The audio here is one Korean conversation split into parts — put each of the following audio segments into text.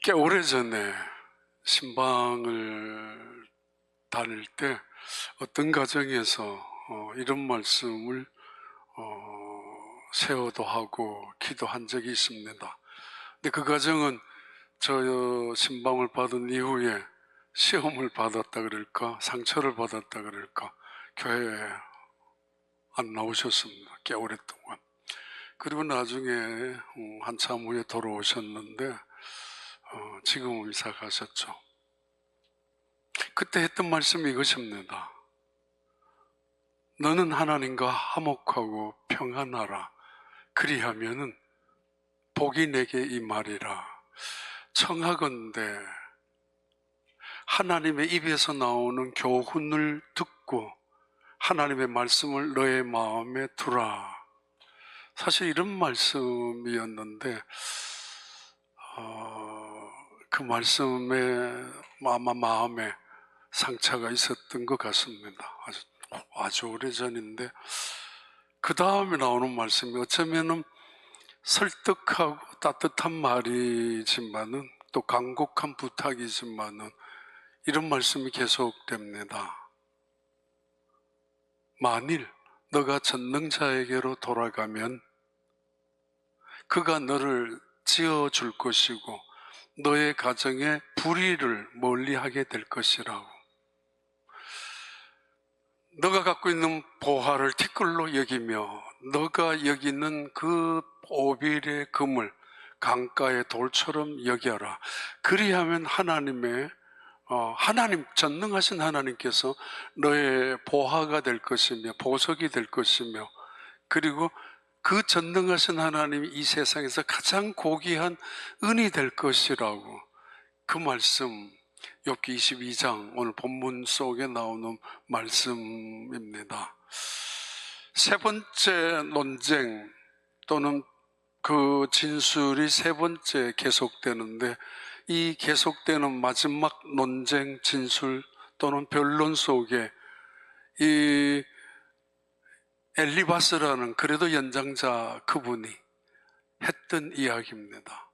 꽤 오래전에 신방을 다닐 때 어떤 가정에서 이런 말씀을 세워도 하고 기도한 적이 있습니다. 근데 그 가정은 저 신방을 받은 이후에 시험을 받았다 그럴까, 상처를 받았다 그럴까, 교회에 안 나오셨습니다. 꽤 오랫동안. 그리고 나중에 한참 후에 돌아오셨는데 지금은 이사 가셨죠. 그때 했던 말씀이 이것입니다. 너는 하나님과 화목하고 평안하라. 그리하면은 복이 내게 임하리라. 청하건대 하나님의 입에서 나오는 교훈을 듣고 하나님의 말씀을 너의 마음에 두라. 사실 이런 말씀이었는데 그 말씀에 아마 마음에 상처가 있었던 것 같습니다. 아주 오래전인데 그 다음에 나오는 말씀이 어쩌면은 설득하고 따뜻한 말이지만은 또 간곡한 부탁이지만은 이런 말씀이 계속됩니다. 만일 너가 전능자에게로 돌아가면 그가 너를 지어줄 것이고 너의 가정에 불의를 멀리하게 될 것이라고. 너가 갖고 있는 보화를 티끌로 여기며 너가 여기는 그 오빌의 금을 강가의 돌처럼 여겨라. 그리하면 하나님 전능하신 하나님께서 너의 보화가 될 것이며 보석이 될 것이며, 그리고 그 전능하신 하나님이 이 세상에서 가장 고귀한 은이 될 것이라고. 그 말씀 욥기 22장 오늘 본문 속에 나오는 말씀입니다. 세 번째 논쟁 또는 그 진술이 세 번째 계속되는데, 이 계속되는 마지막 논쟁, 진술 또는 변론 속에 이 엘리바스라는 그래도 연장자 그분이 했던 이야기입니다.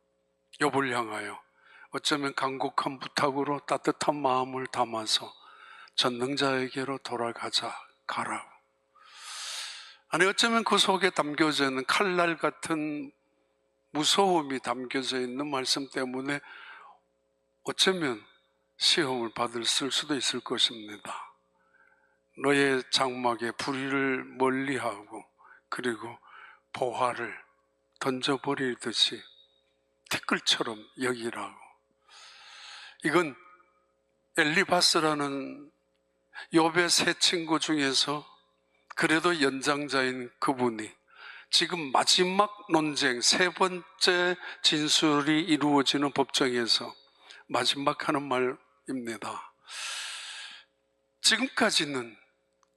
욥을 향하여 어쩌면 간곡한 부탁으로 따뜻한 마음을 담아서 전능자에게로 돌아가자, 가라고. 아니, 어쩌면 그 속에 담겨져 있는 칼날 같은 무서움이 담겨져 있는 말씀 때문에 어쩌면 시험을 받을 수도 있을 것입니다. 너의 장막에 불의를 멀리하고 그리고 보화를 던져버리듯이 티끌처럼 여기라고. 이건 엘리바스라는 욥의 세 친구 중에서 그래도 연장자인 그분이 지금 마지막 논쟁, 세 번째 진술이 이루어지는 법정에서 마지막 하는 말입니다. 지금까지는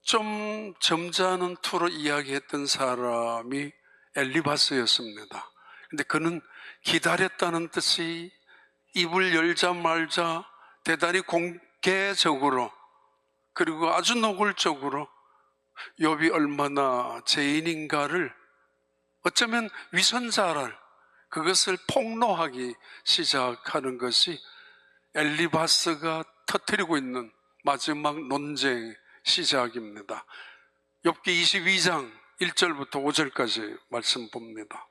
좀 점잖은 투로 이야기했던 사람이 엘리바스였습니다. 근데 그는 기다렸다는 뜻이 입을 열자 말자 대단히 공개적으로 그리고 아주 노골적으로 욥이 얼마나 죄인인가를, 어쩌면 위선자를, 그것을 폭로하기 시작하는 것이 엘리바스가 터뜨리고 있는 마지막 논쟁 시작입니다. 욥기 22장 1절부터 5절까지 말씀 봅니다.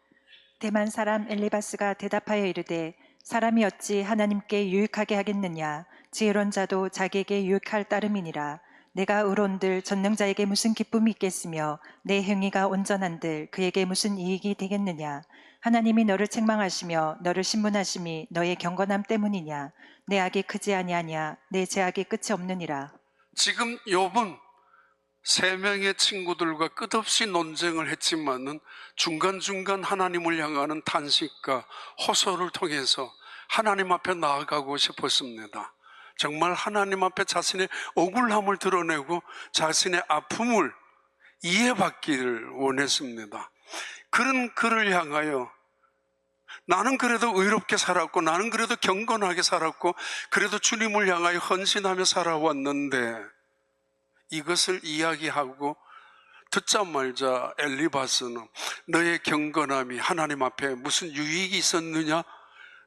대만 사람 엘리바스가 대답하여 이르되 사람이 어찌 하나님께 유익하게 하겠느냐. 지혜로운 자도 자기에게 유익할 따름이니라. 내가 의로운들 전능자에게 무슨 기쁨이 있겠으며 내 행위가 온전한들 그에게 무슨 이익이 되겠느냐. 하나님이 너를 책망하시며 너를 신문하심이 너의 경건함 때문이냐. 내 악이 크지 아니하냐. 내 죄악이 끝이 없느니라. 지금 욥은 세 명의 친구들과 끝없이 논쟁을 했지만은 중간중간 하나님을 향하는 탄식과 호소를 통해서 하나님 앞에 나아가고 싶었습니다. 정말 하나님 앞에 자신의 억울함을 드러내고 자신의 아픔을 이해받기를 원했습니다. 그런 그를 향하여 나는 그래도 의롭게 살았고 나는 그래도 경건하게 살았고 그래도 주님을 향하여 헌신하며 살아왔는데, 이것을 이야기하고 듣자마자 엘리바스는 너의 경건함이 하나님 앞에 무슨 유익이 있었느냐?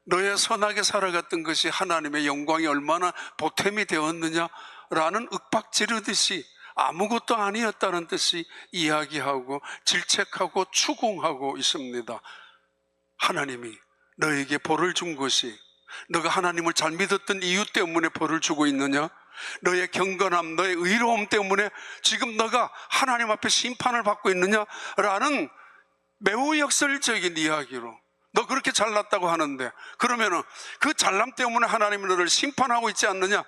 너의 선하게 살아갔던 것이 하나님의 영광이 얼마나 보탬이 되었느냐라는 윽박 지르듯이 아무것도 아니었다는 듯이 이야기하고 질책하고 추궁하고 있습니다. 하나님이 너에게 벌을 준 것이 너가 하나님을 잘 믿었던 이유 때문에 벌을 주고 있느냐? 너의 경건함, 너의 의로움 때문에 지금 너가 하나님 앞에 심판을 받고 있느냐라는 매우 역설적인 이야기로, 너 그렇게 잘났다고 하는데 그러면은 그 잘남 때문에 하나님이 너를 심판하고 있지 않느냐?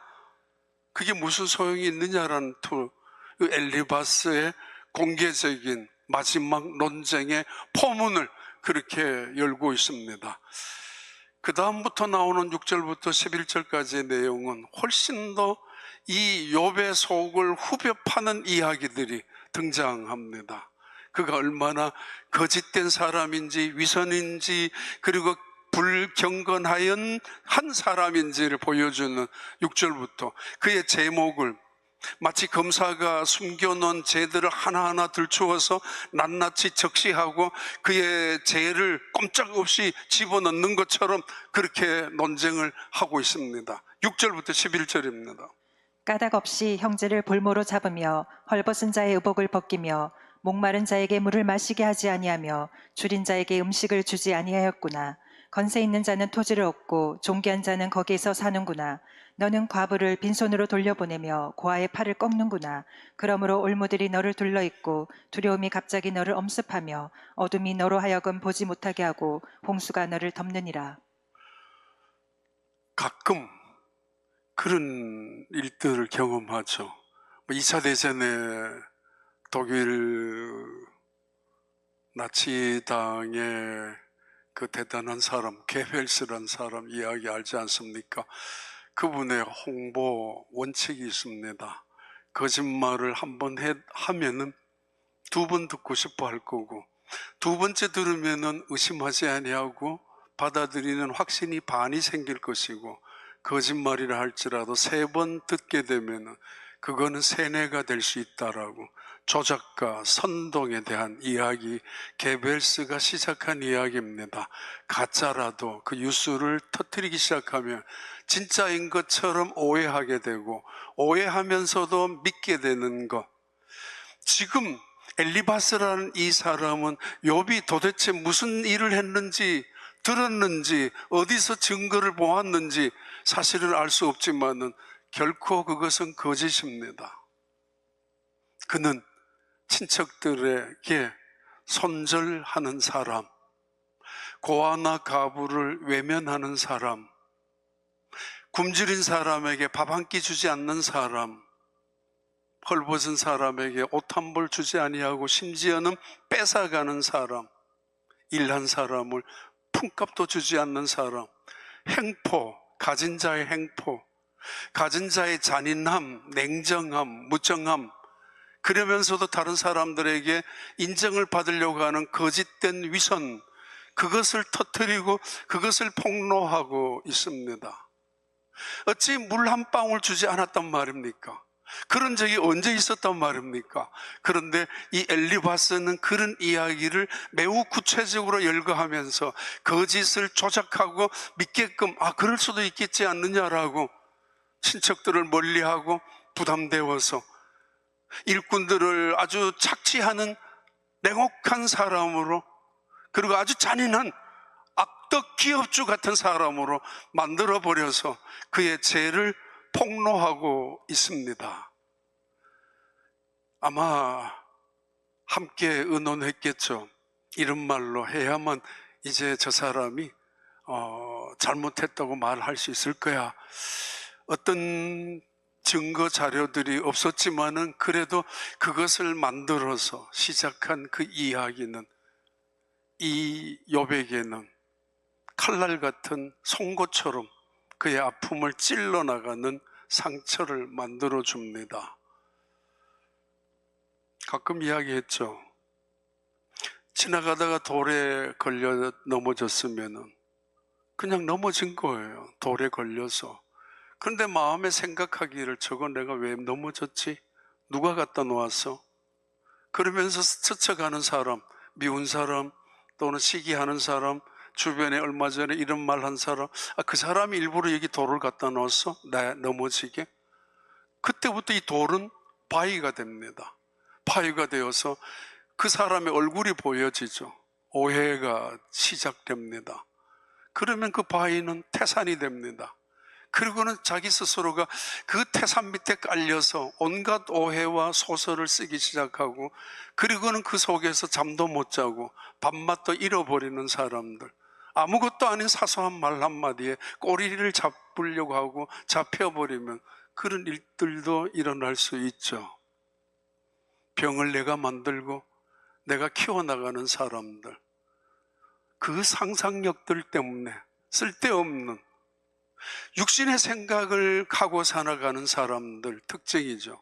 그게 무슨 소용이 있느냐라는 그 엘리바스의 공개적인 마지막 논쟁의 포문을 그렇게 열고 있습니다. 그 다음부터 나오는 6절부터 11절까지의 내용은 훨씬 더 이 욥의 속을 후벼 파는 이야기들이 등장합니다. 그가 얼마나 거짓된 사람인지 위선인지 그리고 불경건하연 한 사람인지를 보여주는 6절부터 그의 제목을 마치 검사가 숨겨놓은 죄들을 하나하나 들추어서 낱낱이 적시하고 그의 죄를 꼼짝없이 집어넣는 것처럼 그렇게 논쟁을 하고 있습니다. 6절부터 11절입니다. 까닭 없이 형제를 볼모로 잡으며 헐벗은 자의 의복을 벗기며 목마른 자에게 물을 마시게 하지 아니하며 줄인 자에게 음식을 주지 아니하였구나. 건세 있는 자는 토지를 얻고 존귀한 자는 거기에서 사는구나. 너는 과부를 빈손으로 돌려보내며 고아의 팔을 꺾는구나. 그러므로 올무들이 너를 둘러있고 두려움이 갑자기 너를 엄습하며 어둠이 너로 하여금 보지 못하게 하고 홍수가 너를 덮느니라. 가끔 그런 일들을 경험하죠. 2차 대전에 독일 나치당의 그 대단한 사람 게벨스라는 사람 이야기 알지 않습니까? 그분의 홍보 원칙이 있습니다. 거짓말을 한 번 하면은 두 번 듣고 싶어 할 거고 두 번째 들으면은 의심하지 아니하고 받아들이는 확신이 반이 생길 것이고 거짓말이라 할지라도 3번 듣게 되면은 그거는 세뇌가 될 수 있다라고 조작과 선동에 대한 이야기, 게벨스가 시작한 이야기입니다. 가짜라도 그 뉴스를 터뜨리기 시작하면 진짜인 것처럼 오해하게 되고 오해하면서도 믿게 되는 것. 지금 엘리바스라는 이 사람은 욥이 도대체 무슨 일을 했는지 들었는지 어디서 증거를 보았는지 사실은 알 수 없지만은 결코 그것은 거짓입니다. 그는 친척들에게 손절하는 사람, 고아나 가부를 외면하는 사람, 굶주린 사람에게 밥 한 끼 주지 않는 사람, 헐벗은 사람에게 옷 한 벌 주지 아니하고 심지어는 뺏어가는 사람, 일한 사람을 품값도 주지 않는 사람, 행포, 가진 자의 행포, 가진 자의 잔인함, 냉정함, 무정함, 그러면서도 다른 사람들에게 인정을 받으려고 하는 거짓된 위선, 그것을 터뜨리고 그것을 폭로하고 있습니다. 어찌 물 한 방울 주지 않았단 말입니까? 그런 적이 언제 있었단 말입니까? 그런데 이 엘리바스는 그런 이야기를 매우 구체적으로 열거하면서 거짓을 조작하고 믿게끔 그럴 수도 있겠지 않느냐라고 친척들을 멀리하고 부담되어서 일꾼들을 아주 착취하는 냉혹한 사람으로 그리고 아주 잔인한 악덕 기업주 같은 사람으로 만들어버려서 그의 죄를 폭로하고 있습니다. 아마 함께 의논했겠죠. 이런 말로 해야만 이제 저 사람이 잘못했다고 말할 수 있을 거야. 어떤 증거 자료들이 없었지만은 그래도 그것을 만들어서 시작한 그 이야기는 이 욥에게는 칼날 같은 송곳처럼 그의 아픔을 찔러나가는 상처를 만들어 줍니다. 가끔 이야기했죠. 지나가다가 돌에 걸려 넘어졌으면은 그냥 넘어진 거예요. 돌에 걸려서. 그런데 마음에 생각하기를 저거 내가 왜 넘어졌지? 누가 갖다 놓았어? 그러면서 스쳐가는 사람, 미운 사람, 또는 시기하는 사람, 주변에 얼마 전에 이런 말 한 사람, 그 사람이 일부러 여기 돌을 갖다 놓았어? 나 넘어지게? 그때부터 이 돌은 바위가 됩니다. 바위가 되어서 그 사람의 얼굴이 보여지죠. 오해가 시작됩니다. 그러면 그 바위는 태산이 됩니다. 그리고는 자기 스스로가 그 태산 밑에 깔려서 온갖 오해와 소설을 쓰기 시작하고, 그리고는 그 속에서 잠도 못 자고 밤낮도 잃어버리는 사람들, 아무것도 아닌 사소한 말 한마디에 꼬리를 잡으려고 하고 잡혀버리면 그런 일들도 일어날 수 있죠. 병을 내가 만들고 내가 키워나가는 사람들, 그 상상력들 때문에 쓸데없는 육신의 생각을 하고 살아가는 사람들 특징이죠.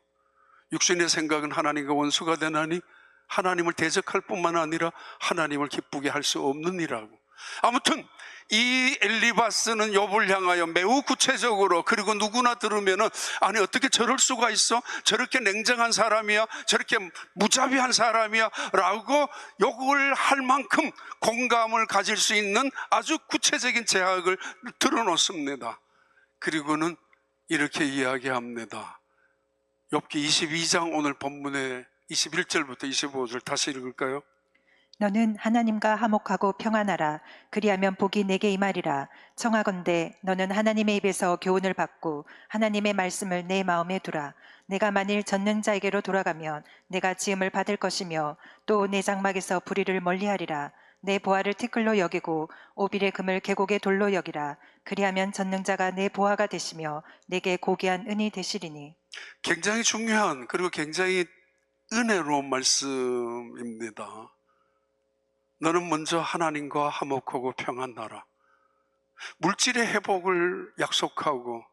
육신의 생각은 하나님과 원수가 되나니 하나님을 대적할 뿐만 아니라 하나님을 기쁘게 할 수 없는 이라고. 아무튼 이 엘리바스는 욥을 향하여 매우 구체적으로, 그리고 누구나 들으면은 아니 어떻게 저럴 수가 있어? 저렇게 냉정한 사람이야? 저렇게 무자비한 사람이야? 라고 욕을 할 만큼 공감을 가질 수 있는 아주 구체적인 제약을 들어놓습니다. 그리고는 이렇게 이야기합니다. 욥기 22장 오늘 본문의 21절부터 25절 다시 읽을까요? 너는 하나님과 화목하고 평안하라. 그리하면 복이 내게 임하리라. 청하건대 너는 하나님의 입에서 교훈을 받고 하나님의 말씀을 내 마음에 두라. 내가 만일 전능자에게로 돌아가면 내가 지음을 받을 것이며 또 내 장막에서 불의를 멀리하리라. 내 보화를 티끌로 여기고 오빌의 금을 계곡의 돌로 여기라. 그리하면 전능자가 내 보화가 되시며 내게 고귀한 은이 되시리니. 굉장히 중요한, 그리고 굉장히 은혜로운 말씀입니다. 너는 먼저 하나님과 화목하고 평안하라. 물질의 회복을 약속하고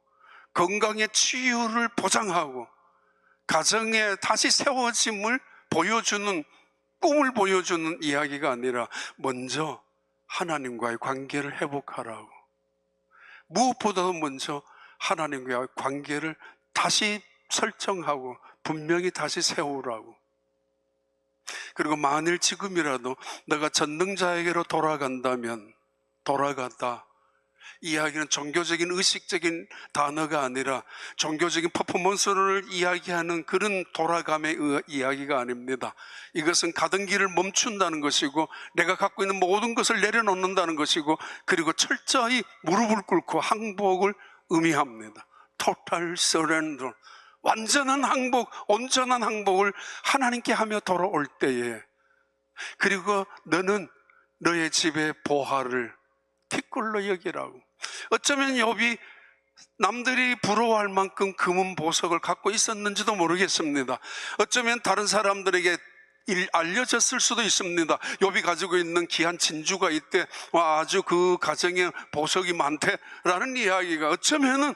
건강의 치유를 보장하고 가정의 다시 세워짐을 보여주는, 꿈을 보여주는 이야기가 아니라 먼저 하나님과의 관계를 회복하라고. 무엇보다도 먼저 하나님과의 관계를 다시 설정하고 분명히 다시 세우라고. 그리고 만일 지금이라도 내가 전능자에게로 돌아간다면, 돌아간다, 이야기는 종교적인 의식적인 단어가 아니라 종교적인 퍼포먼스를 이야기하는 그런 돌아감의 이야기가 아닙니다. 이것은 가던 길을 멈춘다는 것이고 내가 갖고 있는 모든 것을 내려놓는다는 것이고, 그리고 철저히 무릎을 꿇고 항복을 의미합니다. Total surrender, 완전한 항복, 온전한 항복을 하나님께 하며 돌아올 때에, 그리고 너는 너의 집의 보화를 티끌로 여기라고. 어쩌면 욥이 남들이 부러워할 만큼 금은 보석을 갖고 있었는지도 모르겠습니다. 어쩌면 다른 사람들에게 알려졌을 수도 있습니다. 욥이 가지고 있는 귀한 진주가 있대, 아주 그 가정에 보석이 많대라는 이야기가 어쩌면은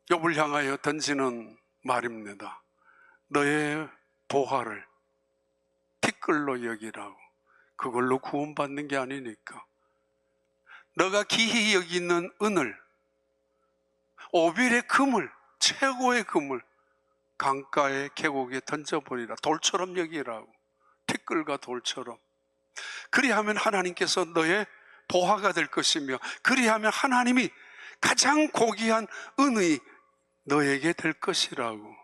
욥을 향하여 던지는 말입니다. 너의 보화를 티끌로 여기라고. 그걸로 구원받는 게 아니니까. 너가 기히 여기는 은을, 오빌의 금을, 최고의 금을 강가의 계곡에 던져버리라. 돌처럼 여기라고. 티끌과 돌처럼. 그리하면 하나님께서 너의 보화가 될 것이며, 그리하면 하나님이 가장 고귀한 은의 너에게 될 것이라고.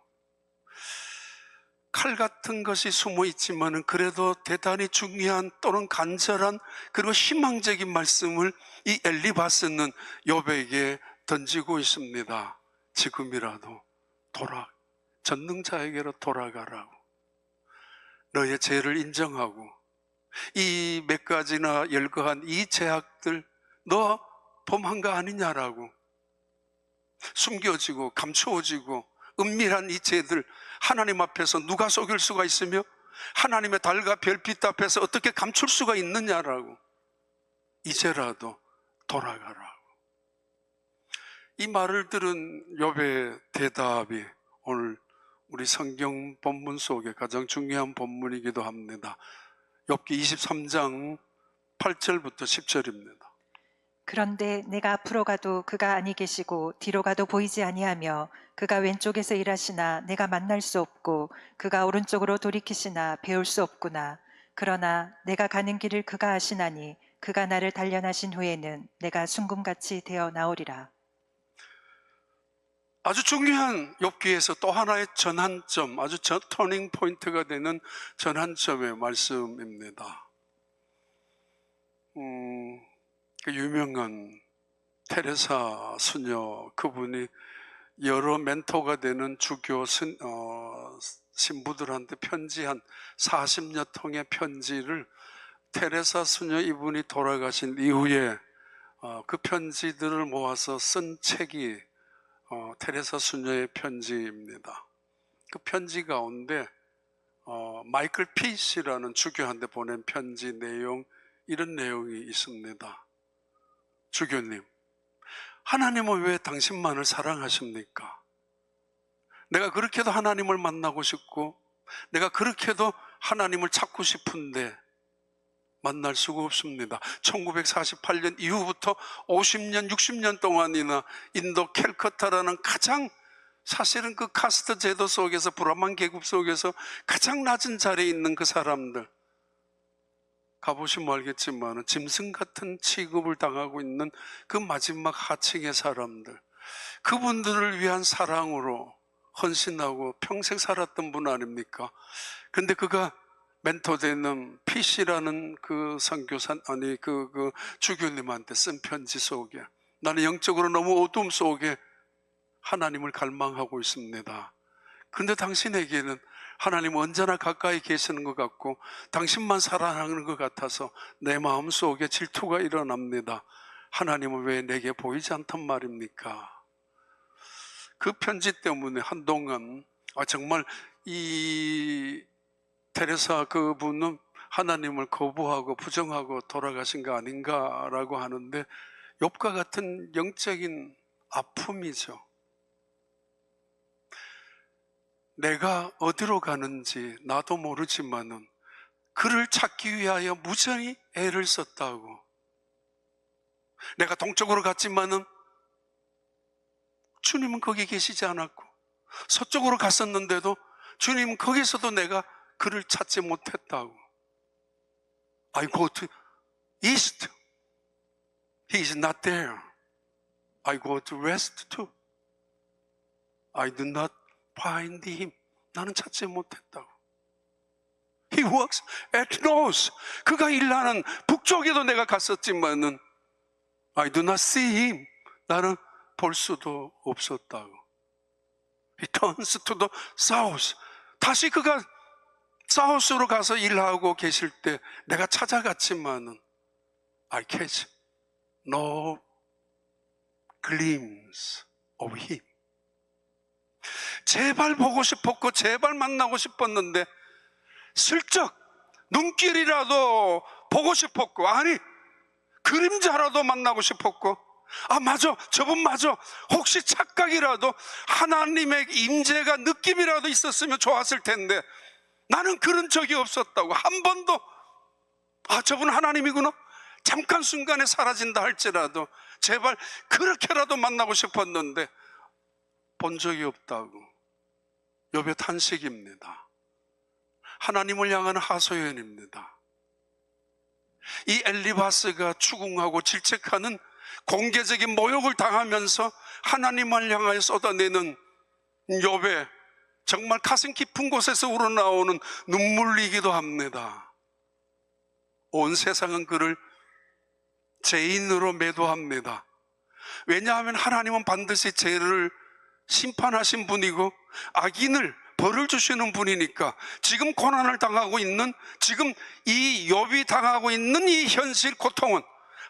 칼 같은 것이 숨어 있지만은 그래도 대단히 중요한, 또는 간절한, 그리고 희망적인 말씀을 이 엘리바스는 욥에게 던지고 있습니다. 지금이라도 전능자에게로 돌아가라고. 너의 죄를 인정하고 이 몇 가지나 열거한 이 죄악들 너 범한 거 아니냐라고. 숨겨지고 감추어지고 은밀한 이 죄들 하나님 앞에서 누가 속일 수가 있으며 하나님의 달과 별빛 앞에서 어떻게 감출 수가 있느냐라고. 이제라도 돌아가라고. 이 말을 들은 욥의 대답이 오늘 우리 성경 본문 속에 가장 중요한 본문이기도 합니다. 욥기 23장 8절부터 10절입니다. 그런데 내가 앞으로 가도 그가 아니 계시고 뒤로 가도 보이지 아니하며 그가 왼쪽에서 일하시나 내가 만날 수 없고 그가 오른쪽으로 돌이키시나 배울 수 없구나. 그러나 내가 가는 길을 그가 아시나니 그가 나를 단련하신 후에는 내가 순금같이 되어 나오리라. 아주 중요한 욥기에서 또 하나의 전환점, 아주 터닝 포인트가 되는 전환점의 말씀입니다. 그 유명한 테레사 수녀, 그분이 여러 멘토가 되는 주교 신부들한테 편지한 40여 통의 편지를 테레사 수녀 이분이 돌아가신 이후에 그 편지들을 모아서 쓴 책이 테레사 수녀의 편지입니다. 그 편지 가운데 마이클 피시라는 주교한테 보낸 편지 내용, 이런 내용이 있습니다. 주교님, 하나님은 왜 당신만을 사랑하십니까? 내가 그렇게도 하나님을 만나고 싶고 내가 그렇게도 하나님을 찾고 싶은데 만날 수가 없습니다. 1948년 이후부터 50년, 60년 동안이나 인도 캘커타라는 가장, 사실은 그 카스트 제도 속에서, 브라만 계급 속에서 가장 낮은 자리에 있는 그 사람들, 가보시면 알겠지만 짐승 같은 취급을 당하고 있는 그 마지막 하층의 사람들, 그분들을 위한 사랑으로 헌신하고 평생 살았던 분 아닙니까? 근데 그가 멘토되는 피시라는 그 선교사, 그 주교님한테 쓴 편지 속에, 나는 영적으로 너무 어둠 속에 하나님을 갈망하고 있습니다. 근데 당신에게는 하나님 언제나 가까이 계시는 것 같고 당신만 사랑하는 것 같아서 내 마음 속에 질투가 일어납니다. 하나님은 왜 내게 보이지 않단 말입니까? 그 편지 때문에 한동안 정말 이 테레사 그분은 하나님을 거부하고 부정하고 돌아가신 거 아닌가라고 하는데, 욥과 같은 영적인 아픔이죠. 내가 어디로 가는지 나도 모르지만은 그를 찾기 위하여 무전히 애를 썼다고. 내가 동쪽으로 갔지만은 주님은 거기 계시지 않았고, 서쪽으로 갔었는데도 주님은 거기서도 내가 그를 찾지 못했다고. I go to east, he is not there. I go to west too, I do not find him. 나는 찾지 못했다고. He works at north. 그가 일하는 북쪽에도 내가 갔었지만은 I do not see him. 나는 볼 수도 없었다고. He turns to the south. 다시 그가 사우스로 가서 일하고 계실 때 내가 찾아갔지만은 I catch no glimpse of him. 제발 보고 싶었고 제발 만나고 싶었는데 슬쩍 눈길이라도 보고 싶었고, 아니 그림자라도 만나고 싶었고, 맞아, 저분 맞아, 혹시 착각이라도 하나님의 임재가 느낌이라도 있었으면 좋았을 텐데 나는 그런 적이 없었다고. 한 번도 저분 하나님이구나, 잠깐 순간에 사라진다 할지라도 제발 그렇게라도 만나고 싶었는데 본 적이 없다고. 욥의 탄식입니다. 하나님을 향한 하소연입니다. 이 엘리바스가 추궁하고 질책하는, 공개적인 모욕을 당하면서 하나님을 향하여 쏟아내는 욥의 정말 가슴 깊은 곳에서 우러나오는 눈물이기도 합니다. 온 세상은 그를 죄인으로 매도합니다. 왜냐하면 하나님은 반드시 죄를 심판하신 분이고 악인을 벌을 주시는 분이니까, 지금 고난을 당하고 있는, 지금 이 욥이 당하고 있는 이 현실 고통은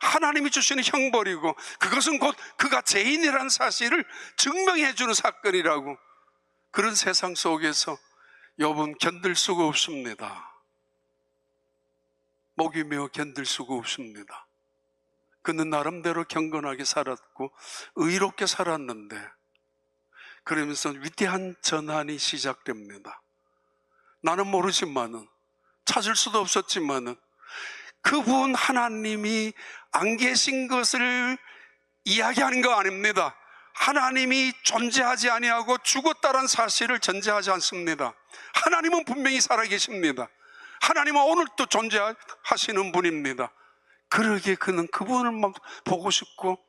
하나님이 주시는 형벌이고 그것은 곧 그가 죄인이라는 사실을 증명해 주는 사건이라고. 그런 세상 속에서 욥은 견딜 수가 없습니다. 목이 메어 견딜 수가 없습니다. 그는 나름대로 경건하게 살았고 의롭게 살았는데, 그러면서 위대한 전환이 시작됩니다. 나는 모르지만은, 찾을 수도 없었지만은 그분 하나님이 안 계신 것을 이야기하는 거 아닙니다. 하나님이 존재하지 아니하고 죽었다는 사실을 전제하지 않습니다. 하나님은 분명히 살아계십니다. 하나님은 오늘도 존재하시는 분입니다. 그러기에 그는 그분을 보고 싶고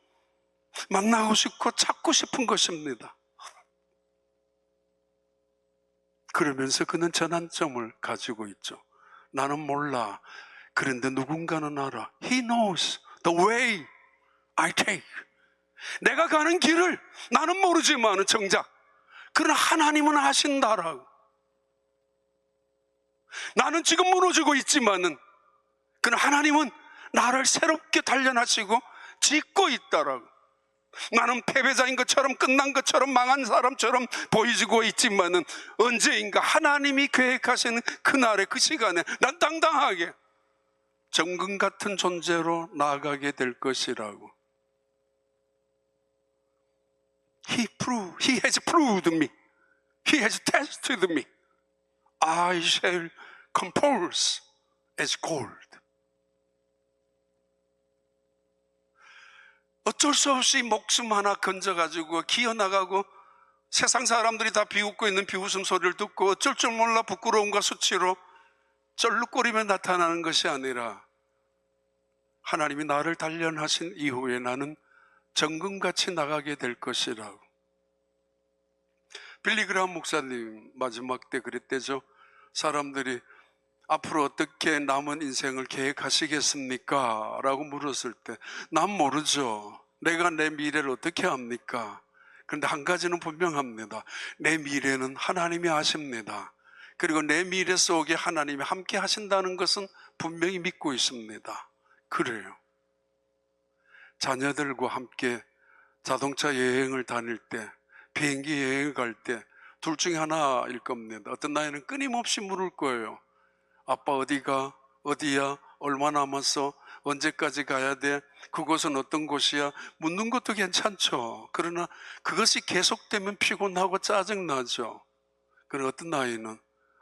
만나고 싶고 찾고 싶은 것입니다. 그러면서 그는 전환점을 가지고 있죠. 나는 몰라. 그런데 누군가는 알아. He knows the way I take. 내가 가는 길을 나는 모르지만 정작 그러나 하나님은 아신다라고. 나는 지금 무너지고 있지만은 그러나 하나님은 나를 새롭게 단련하시고 짓고 있다라고. 나는 패배자인 것처럼 끝난 것처럼 망한 사람처럼 보이지고 있지만은 언제인가 하나님이 계획하시는 그날의 그 시간에 난 당당하게 정금 같은 존재로 나아가게 될 것이라고. He has proved me. He has tested me. I shall compose as gold. 어쩔 수 없이 목숨 하나 건져가지고 기어나가고 세상 사람들이 다 비웃고 있는 비웃음 소리를 듣고 어쩔 줄 몰라 부끄러움과 수치로 쩔룩거리며 나타나는 것이 아니라 하나님이 나를 단련하신 이후에 나는 정금같이 나가게 될 것이라고. 빌리 그레이엄 목사님 마지막 때 그랬대죠. 사람들이 앞으로 어떻게 남은 인생을 계획하시겠습니까? 라고 물었을 때 난 모르죠. 내가 내 미래를 어떻게 합니까? 그런데 한 가지는 분명합니다. 내 미래는 하나님이 아십니다. 그리고 내 미래 속에 하나님이 함께 하신다는 것은 분명히 믿고 있습니다. 그래요. 자녀들과 함께 자동차 여행을 다닐 때, 비행기 여행을 갈 때 둘 중에 하나일 겁니다. 어떤 나이는 끊임없이 물을 거예요. 아빠 어디가? 어디야? 얼마 남았어? 언제까지 가야 돼? 그곳은 어떤 곳이야? 묻는 것도 괜찮죠. 그러나 그것이 계속되면 피곤하고 짜증나죠. 그리고 어떤 나이는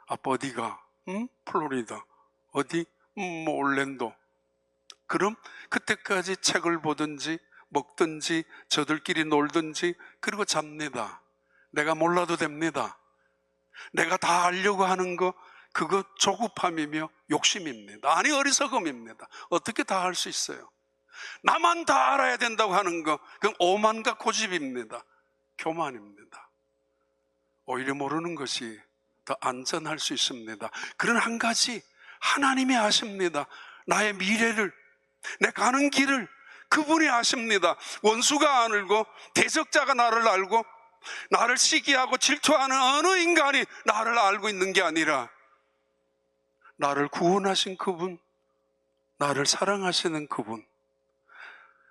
아빠 어디가? 응? 플로리다. 어디? 뭐 올랜도. 그럼 그때까지 책을 보든지 먹든지 저들끼리 놀든지 그리고 잡니다. 내가 몰라도 됩니다. 내가 다 알려고 하는 거 그거 조급함이며 욕심입니다. 아니 어리석음입니다. 어떻게 다 할 수 있어요? 나만 다 알아야 된다고 하는 거 그건 오만과 고집입니다. 교만입니다. 오히려 모르는 것이 더 안전할 수 있습니다. 그런 한 가지 하나님이 아십니다. 나의 미래를, 내 가는 길을 그분이 아십니다. 원수가 안 알고 대적자가 나를 알고 나를 시기하고 질투하는 어느 인간이 나를 알고 있는 게 아니라 나를 구원하신 그분, 나를 사랑하시는 그분,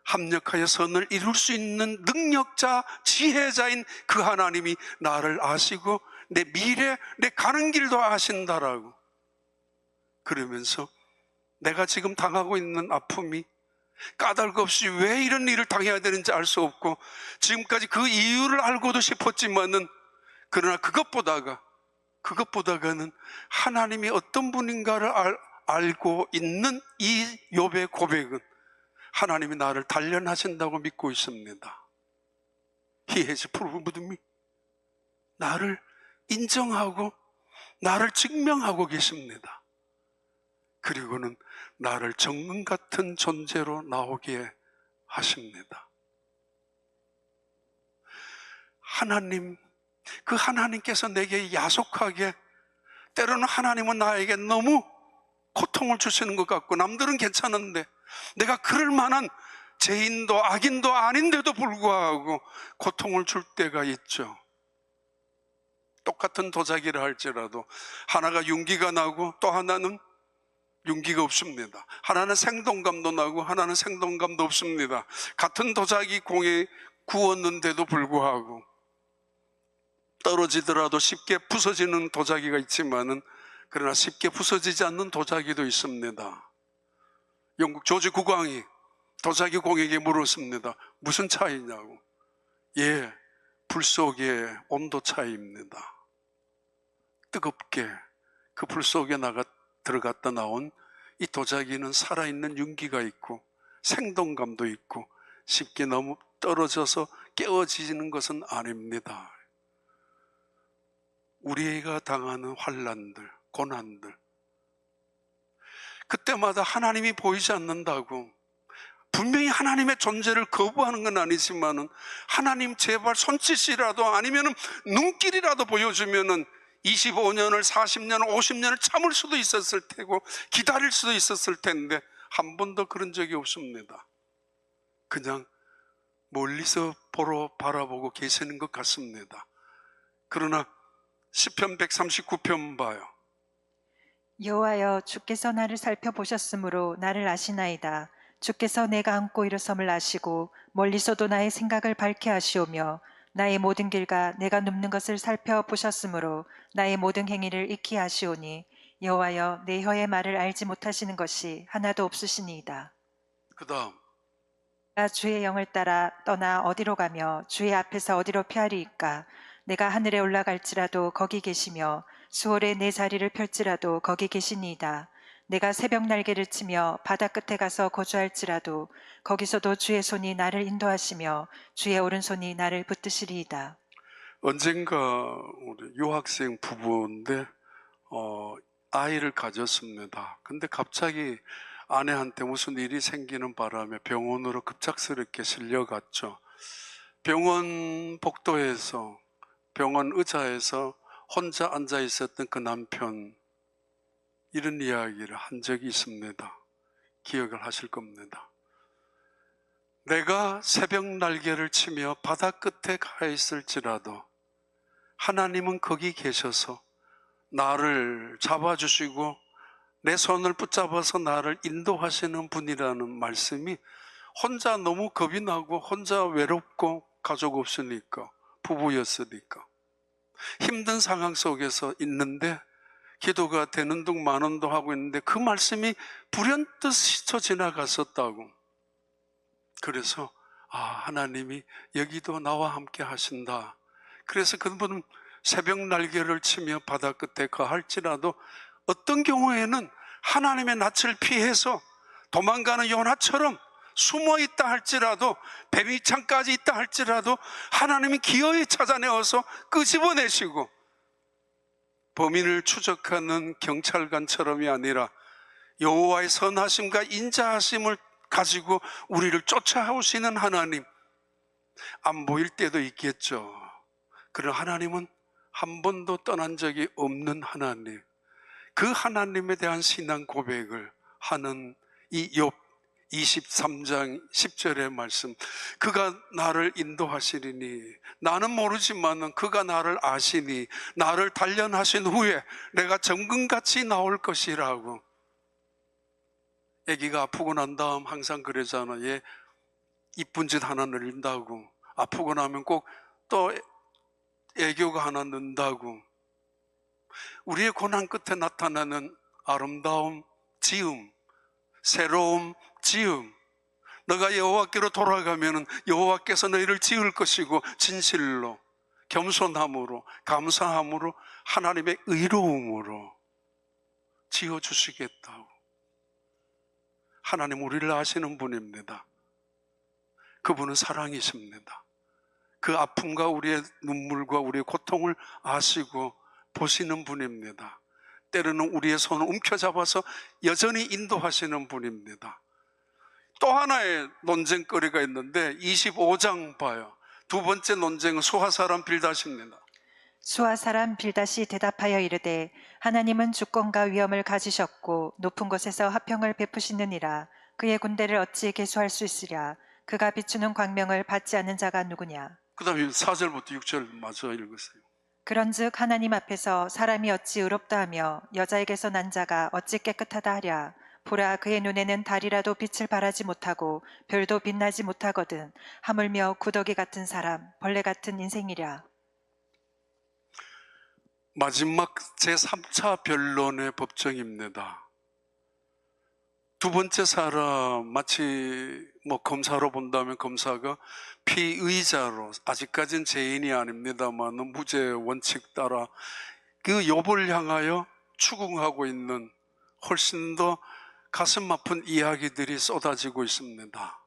합력하여 선을 이룰 수 있는 능력자, 지혜자인 그 하나님이 나를 아시고 내 미래, 내 가는 길도 아신다라고. 그러면서 내가 지금 당하고 있는 아픔이 까닭 없이 왜 이런 일을 당해야 되는지 알 수 없고 지금까지 그 이유를 알고도 싶었지만은 그러나 그것보다가는 하나님이 어떤 분인가를 알고 있는 이 욥의 고백은 하나님이 나를 단련하신다고 믿고 있습니다. He has proved me. 나를 인정하고 나를 증명하고 계십니다. 그리고는 나를 정금 같은 존재로 나오게 하십니다. 하나님, 그 하나님께서 내게 야속하게, 때로는 하나님은 나에게 너무 고통을 주시는 것 같고 남들은 괜찮은데 내가 그럴 만한 죄인도 악인도 아닌데도 불구하고 고통을 줄 때가 있죠. 똑같은 도자기를 할지라도 하나가 윤기가 나고 또 하나는 윤기가 없습니다. 하나는 생동감도 나고 하나는 생동감도 없습니다. 같은 도자기 공에 구웠는데도 불구하고 떨어지더라도 쉽게 부서지는 도자기가 있지만은 그러나 쉽게 부서지지 않는 도자기도 있습니다. 영국 조지 국왕이 도자기 공에게 물었습니다. 무슨 차이냐고. 예, 불 속의 온도 차이입니다. 뜨겁게 그 불 속에 들어갔다 나온 이 도자기는 살아있는 윤기가 있고 생동감도 있고 쉽게 너무 떨어져서 깨어지는 것은 아닙니다. 우리가 당하는 환난들, 고난들, 그때마다 하나님이 보이지 않는다고. 분명히 하나님의 존재를 거부하는 건 아니지만은 하나님 제발 손짓이라도 아니면은 눈길이라도 보여주면은 25년을 40년을 50년을 참을 수도 있었을 테고 기다릴 수도 있었을 텐데 한 번도 그런 적이 없습니다. 그냥 멀리서 바라보고 계시는 것 같습니다. 그러나 시편 139편 봐요. 여호와여, 주께서 나를 살펴보셨으므로 나를 아시나이다. 주께서 내가 앉고 일어섬을 아시고 멀리서도 나의 생각을 밝게 하시오며 나의 모든 길과 내가 눕는 것을 살펴보셨으므로 나의 모든 행위를 익히 아시오니 여호와여, 내 혀의 말을 알지 못하시는 것이 하나도 없으시니이다. 그 다음 내가 주의 영을 따라 떠나 어디로 가며 주의 앞에서 어디로 피하리이까? 내가 하늘에 올라갈지라도 거기 계시며 수월에 내 자리를 펼지라도 거기 계시니이다. 내가 새벽 날개를 치며 바다 끝에 가서 거주할지라도 거기서도 주의 손이 나를 인도하시며 주의 오른손이 나를 붙드시리이다. 언젠가 우리 유학생 부부인데 아이를 가졌습니다. 근데 갑자기 아내한테 무슨 일이 생기는 바람에 병원으로 급작스럽게 실려갔죠. 병원 복도에서 병원 의자에서 혼자 앉아 있었던 그 남편, 이런 이야기를 한 적이 있습니다. 기억을 하실 겁니다. 내가 새벽 날개를 치며 바다 끝에 가 있을지라도 하나님은 거기 계셔서 나를 잡아주시고 내 손을 붙잡아서 나를 인도하시는 분이라는 말씀이, 혼자 너무 겁이 나고 혼자 외롭고 가족 없으니까, 부부였으니까 힘든 상황 속에서 있는데 기도가 되는 둥 마는 둥 하고 있는데 그 말씀이 불현듯 스쳐 지나갔었다고. 그래서 하나님이 여기도 나와 함께 하신다. 그래서 그분은 새벽 날개를 치며 바다 끝에 거할지라도 어떤 경우에는 하나님의 낯을 피해서 도망가는 요나처럼 숨어 있다 할지라도, 뱀이 창까지 있다 할지라도 하나님이 기어이 찾아내어서 끄집어내시고, 범인을 추적하는 경찰관처럼이 아니라 여호와의 선하심과 인자하심을 가지고 우리를 쫓아오시는 하나님. 안 보일 때도 있겠죠. 그러나 하나님은 한 번도 떠난 적이 없는 하나님. 그 하나님에 대한 신앙 고백을 하는 이 욥 23장 10절의 말씀, 그가 나를 인도하시리니 나는 모르지만 그가 나를 아시니 나를 단련하신 후에 내가 정금같이 나올 것이라고. 아기가 아프고 난 다음 항상 그러잖아. 얘 이쁜 짓 하나 늘린다고. 아프고 나면 꼭 또 애교가 하나 는다고. 우리의 고난 끝에 나타나는 아름다움, 지음, 새로움, 지음. 너가 여호와께로 돌아가면 여호와께서 너희를 지을 것이고 진실로, 겸손함으로, 감사함으로, 하나님의 의로움으로 지어주시겠다고. 하나님 우리를 아시는 분입니다. 그분은 사랑이십니다. 그 아픔과 우리의 눈물과 우리의 고통을 아시고 보시는 분입니다. 때로는 우리의 손을 움켜잡아서 여전히 인도하시는 분입니다. 또 하나의 논쟁거리가 있는데 25장 봐요. 두 번째 논쟁은 수하 사람 빌닷입니다. 수아 사람 빌닷이 대답하여 이르되 하나님은 주권과 위엄을 가지셨고 높은 곳에서 화평을 베푸시느니라. 그의 군대를 어찌 계수할 수 있으랴. 그가 비추는 광명을 받지 않는 자가 누구냐. 그 다음에 4절부터 6절 마저 읽으세요. 그런즉 하나님 앞에서 사람이 어찌 의롭다 하며 여자에게서 난 자가 어찌 깨끗하다 하랴. 보라, 그의 눈에는 달이라도 빛을 발하지 못하고 별도 빛나지 못하거든. 하물며 구더기 같은 사람, 벌레 같은 인생이랴. 마지막 제3차 변론의 법정입니다. 두 번째 사람, 마치 검사로 본다면 검사가 피의자로, 아직까지는 죄인이 아닙니다만 무죄 원칙 따라 그 욥을 향하여 추궁하고 있는 훨씬 더 가슴 아픈 이야기들이 쏟아지고 있습니다.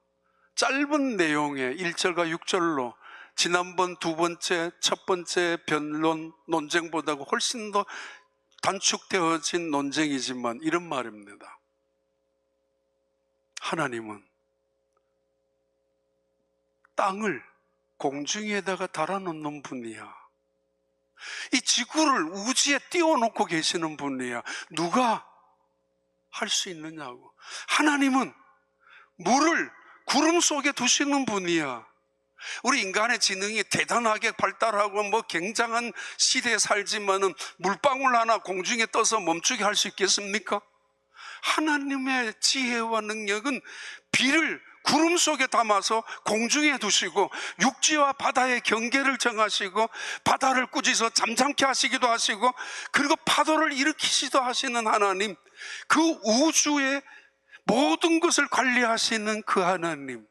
짧은 내용의 1절과 6절로 지난번 두 번째, 첫 번째 변론 논쟁보다 훨씬 더 단축되어진 논쟁이지만 이런 말입니다. 하나님은 땅을 공중에다가 달아놓는 분이야. 이 지구를 우주에 띄워놓고 계시는 분이야. 누가 할 수 있느냐고. 하나님은 물을 구름 속에 두시는 분이야. 우리 인간의 지능이 대단하게 발달하고 굉장한 시대에 살지만은 물방울 하나 공중에 떠서 멈추게 할 수 있겠습니까? 하나님의 지혜와 능력은 비를 구름 속에 담아서 공중에 두시고 육지와 바다의 경계를 정하시고 바다를 꾸짖어 잠잠케 하시기도 하시고 그리고 파도를 일으키시도 하시는 하나님, 그 우주의 모든 것을 관리하시는 그 하나님,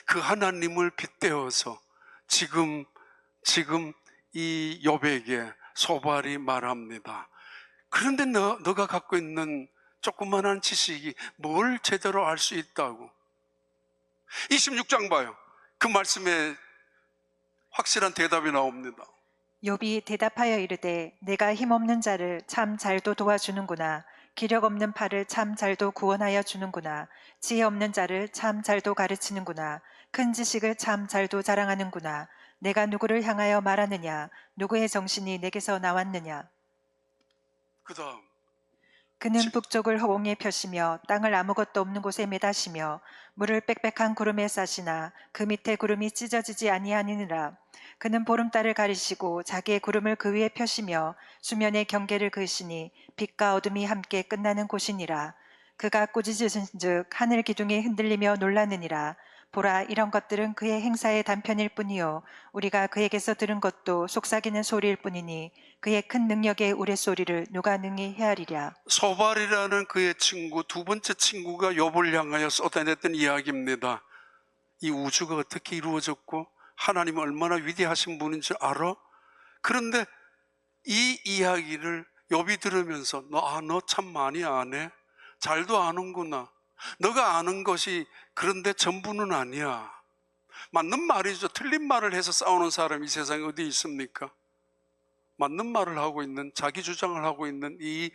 그 하나님을 빗대어서 지금 이 욥에게 소발이 말합니다. 그런데 너가 갖고 있는 조그만한 지식이 뭘 제대로 알 수 있다고? 26장 봐요. 그 말씀에 확실한 대답이 나옵니다. 욥이 대답하여 이르되 내가 힘없는 자를 참 잘도 도와주는구나. 기력 없는 팔을 참 잘도 구원하여 주는구나. 지혜 없는 자를 참 잘도 가르치는구나. 큰 지식을 참 잘도 자랑하는구나. 내가 누구를 향하여 말하느냐? 누구의 정신이 내게서 나왔느냐? 그 다음 그는 북쪽을 허공에 펴시며 땅을 아무것도 없는 곳에 매다시며 물을 빽빽한 구름에 싸시나 그 밑에 구름이 찢어지지 아니하니라. 그는 보름달을 가리시고 자기의 구름을 그 위에 펴시며 수면의 경계를 그으시니 빛과 어둠이 함께 끝나는 곳이니라. 그가 꾸짖으신즉 하늘 기둥이 흔들리며 놀라느니라. 보라, 이런 것들은 그의 행사의 단편일 뿐이요 우리가 그에게서 들은 것도 속삭이는 소리일 뿐이니 그의 큰 능력의 우레소리를 누가 능히 헤아리랴. 소발이라는 그의 친구, 두 번째 친구가 욥을 향하여 쏟아냈던 이야기입니다. 이 우주가 어떻게 이루어졌고 하나님이 얼마나 위대하신 분인지 알아? 그런데 이 이야기를 욥이 들으면서 너 참 많이 아네? 잘도 아는구나. 너가 아는 것이 그런데 전부는 아니야. 맞는 말이죠. 틀린 말을 해서 싸우는 사람이 이 세상에 어디 있습니까? 맞는 말을 하고 있는, 자기 주장을 하고 있는 이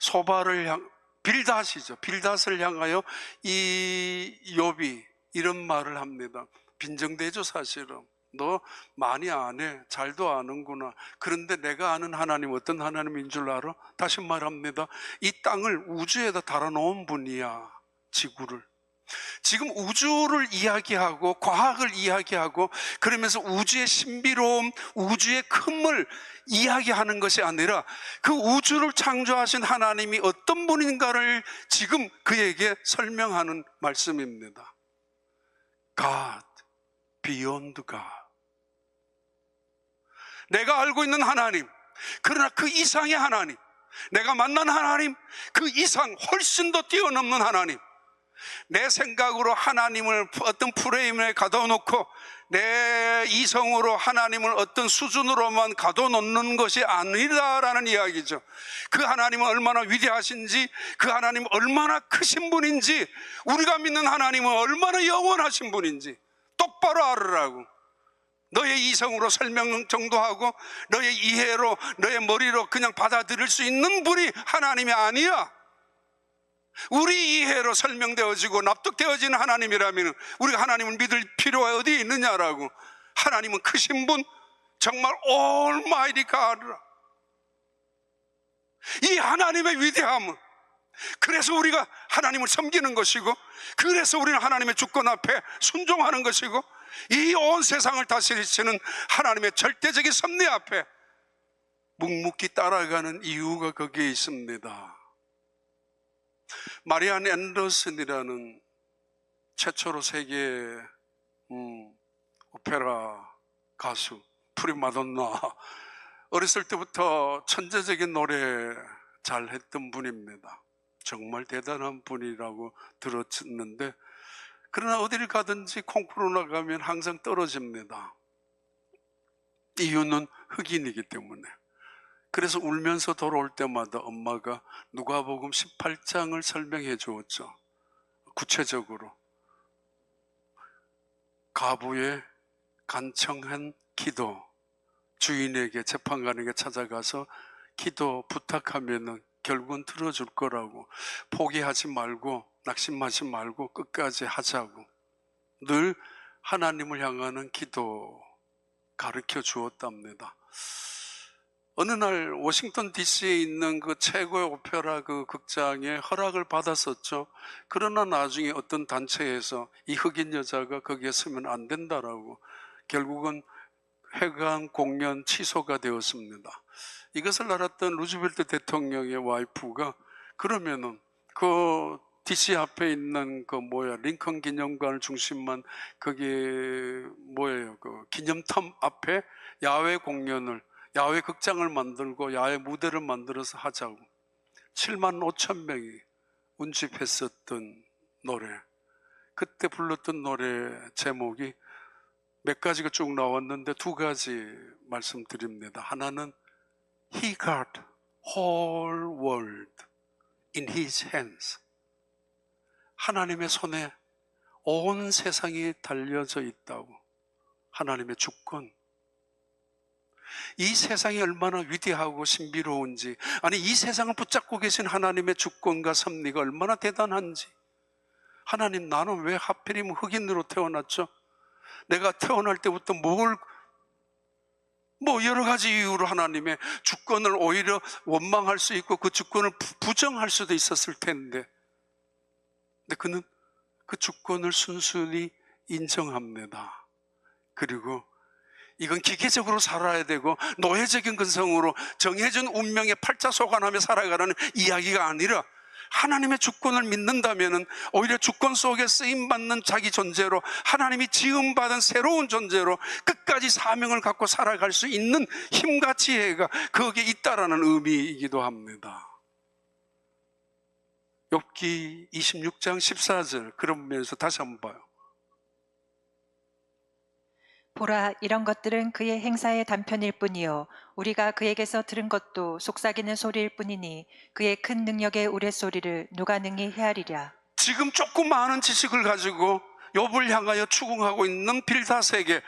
소발을 빌닷이죠. 빌닷을 향하여 이 욥이 이런 말을 합니다. 빈정대죠, 사실은. 너 많이 아네, 잘도 아는구나. 그런데 내가 아는 하나님 어떤 하나님인 줄 알아? 다시 말합니다. 이 땅을 우주에다 달아놓은 분이야. 지구를. 지금 우주를 이야기하고 과학을 이야기하고 그러면서 우주의 신비로움, 우주의 큰을 이야기하는 것이 아니라 그 우주를 창조하신 하나님이 어떤 분인가를 지금 그에게 설명하는 말씀입니다. God, beyond God. 내가 알고 있는 하나님, 그러나 그 이상의 하나님, 내가 만난 하나님, 그 이상 훨씬 더 뛰어넘는 하나님. 내 생각으로 하나님을 어떤 프레임에 가둬놓고 내 이성으로 하나님을 어떤 수준으로만 가둬놓는 것이 아니라라는 이야기죠. 그 하나님은 얼마나 위대하신지, 그 하나님은 얼마나 크신 분인지, 우리가 믿는 하나님은 얼마나 영원하신 분인지 똑바로 알으라고. 너의 이성으로 설명 정도하고 너의 이해로, 너의 머리로 그냥 받아들일 수 있는 분이 하나님이 아니야. 우리 이해로 설명되어지고 납득되어지는 하나님이라면 우리가 하나님을 믿을 필요가 어디 있느냐라고. 하나님은 크신 분, 정말 Almighty God라. 이 하나님의 위대함은, 그래서 우리가 하나님을 섬기는 것이고, 그래서 우리는 하나님의 주권 앞에 순종하는 것이고, 이 온 세상을 다스리시는 하나님의 절대적인 섭리 앞에 묵묵히 따라가는 이유가 거기에 있습니다. 마리안 앤더슨이라는 최초로 세계 오페라 가수, 프리마돈나, 어렸을 때부터 천재적인 노래 잘했던 분입니다. 정말 대단한 분이라고 들었는데, 그러나 어디를 가든지 콩쿠르 나가면 항상 떨어집니다. 이유는 흑인이기 때문에. 그래서 울면서 돌아올 때마다 엄마가 누가복음 18장을 설명해 주었죠. 구체적으로 가부의 간청한 기도, 주인에게, 재판관에게 찾아가서 기도 부탁하면은 결국은 들어줄 거라고, 포기하지 말고 낙심하지 말고 끝까지 하자고 늘 하나님을 향하는 기도 가르쳐 주었답니다. 어느 날 워싱턴 DC에 있는 그 최고의 오페라 그 극장에 허락을 받았었죠. 그러나 나중에 어떤 단체에서 이 흑인 여자가 거기에 서면 안 된다라고 결국은 회관 공연 취소가 되었습니다. 이것을 알았던 루즈벨트 대통령의 와이프가 그러면은 그 DC 앞에 있는 그 링컨 기념관을 중심한 거기 그 기념탑 앞에 야외 공연을 야외 극장을 만들고 야외 무대를 만들어서 하자고 7만 5천 명이 운집했었던 노래, 그때 불렀던 노래 제목이 몇 가지가 쭉 나왔는데 두 가지 말씀드립니다. 하나는 He got whole world in his hands. 하나님의 손에 온 세상이 달려져 있다고. 하나님의 주권. 이 세상이 얼마나 위대하고 신비로운지, 아니 이 세상을 붙잡고 계신 하나님의 주권과 섭리가 얼마나 대단한지. 하나님, 나는 왜 하필이면 흑인으로 태어났죠? 내가 태어날 때부터 여러 가지 이유로 하나님의 주권을 오히려 원망할 수 있고 그 주권을 부정할 수도 있었을 텐데, 근데 그는 그 주권을 순순히 인정합니다. 그리고 이건 기계적으로 살아야 되고 노예적인 근성으로 정해진 운명에 팔자 속아나며 살아가라는 이야기가 아니라 하나님의 주권을 믿는다면 오히려 주권 속에 쓰임받는 자기 존재로, 하나님이 지음받은 새로운 존재로 끝까지 사명을 갖고 살아갈 수 있는 힘과 지혜가 거기에 있다라는 의미이기도 합니다. 욥기 26장 14절 그런 면에서 다시 한번 봐요. 보라, 이런 것들은 그의 행사의 단편일 뿐이요 우리가 그에게서 들은 것도 속삭이는 소리일 뿐이니 그의 큰 능력의 우레소리를 누가 능히 헤아리랴. 지금 조금 많은 지식을 가지고 욥을 향하여 추궁하고 있는 빌닷에게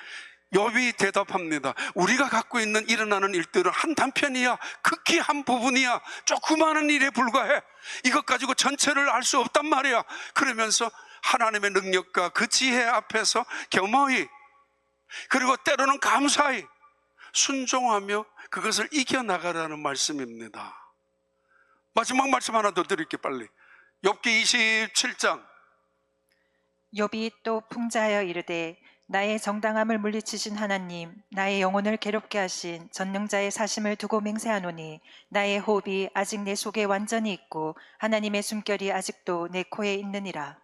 욥이 대답합니다. 우리가 갖고 있는 일어나는 일들은 한 단편이야, 극히 한 부분이야, 조그마한 일에 불과해. 이것 가지고 전체를 알 수 없단 말이야. 그러면서 하나님의 능력과 그 지혜 앞에서 겸허히, 그리고 때로는 감사히 순종하며 그것을 이겨나가라는 말씀입니다. 마지막 말씀 하나 더 드릴게요. 빨리. 욥기 27장. 욥이 또 풍자하여 이르되 나의 정당함을 물리치신 하나님, 나의 영혼을 괴롭게 하신 전능자의 사심을 두고 맹세하노니 나의 호흡이 아직 내 속에 완전히 있고 하나님의 숨결이 아직도 내 코에 있느니라.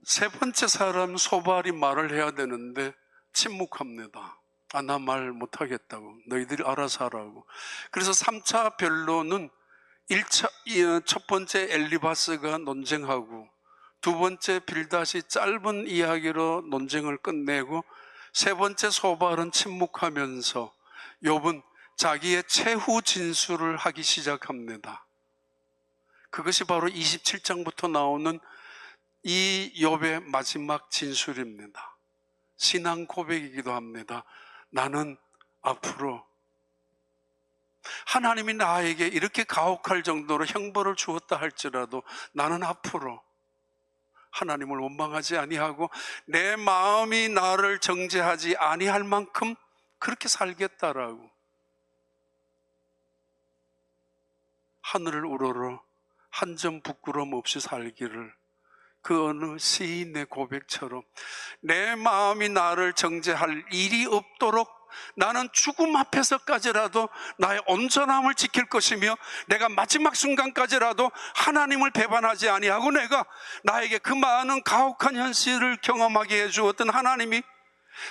세 번째 사람 소발이 말을 해야 되는데 침묵합니다. 나 말 못하겠다고, 너희들이 알아서 하라고. 그래서 3차 변론은 첫 번째 엘리바스가 논쟁하고 두 번째 빌닷이 짧은 이야기로 논쟁을 끝내고 세 번째 소발은 침묵하면서 욥은 자기의 최후 진술을 하기 시작합니다. 그것이 바로 27장부터 나오는 이 욥의 마지막 진술입니다. 신앙 고백이기도 합니다. 나는 앞으로 하나님이 나에게 이렇게 가혹할 정도로 형벌을 주었다 할지라도 나는 앞으로 하나님을 원망하지 아니하고 내 마음이 나를 정죄하지 아니할 만큼 그렇게 살겠다라고 하늘을 우러러 한 점 부끄럼 없이 살기를, 그 어느 시인의 고백처럼 내 마음이 나를 정죄할 일이 없도록 나는 죽음 앞에서까지라도 나의 온전함을 지킬 것이며 내가 마지막 순간까지라도 하나님을 배반하지 아니하고 내가 나에게 그 많은 가혹한 현실을 경험하게 해주었던 하나님이